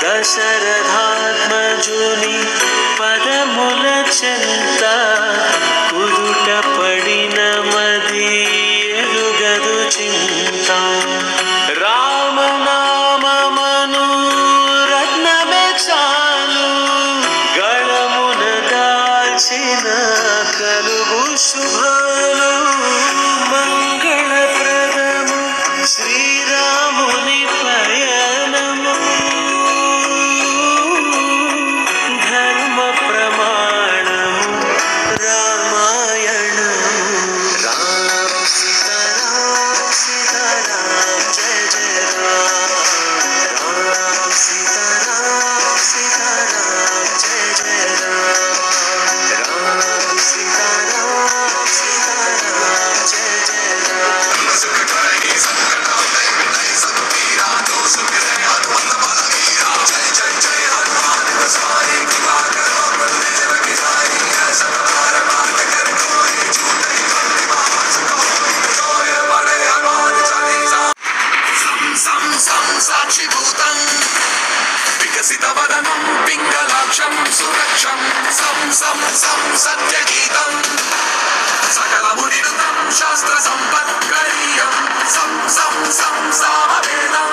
దశరథాత్మజుని పదముల చెంత కుదుట పడిన మది ఎరుగదు చింత. రామనామమను రత్నమే చాలు గళమున దాల్చిన కలుగు శుభాలు. మంగళప్రదము శ్రీరాముని పయనము ధర్మ ప్రమాణము రామాయణము. రామ సీతారామ సీతారామ జయ జయ రామ. రామ సీతారామ సీతారామ జయ జయ రామ. రామ సీతారామ సీతారామ జయ జయ రామ. సాక్షిభూతం వికసితవదనం పింగళాక్షం సురక్షం సం సం సం సత్యగీతం సకలమునిరుతం శాస్త్ర సంపత్కరీయం సం సం సం సామవేదం.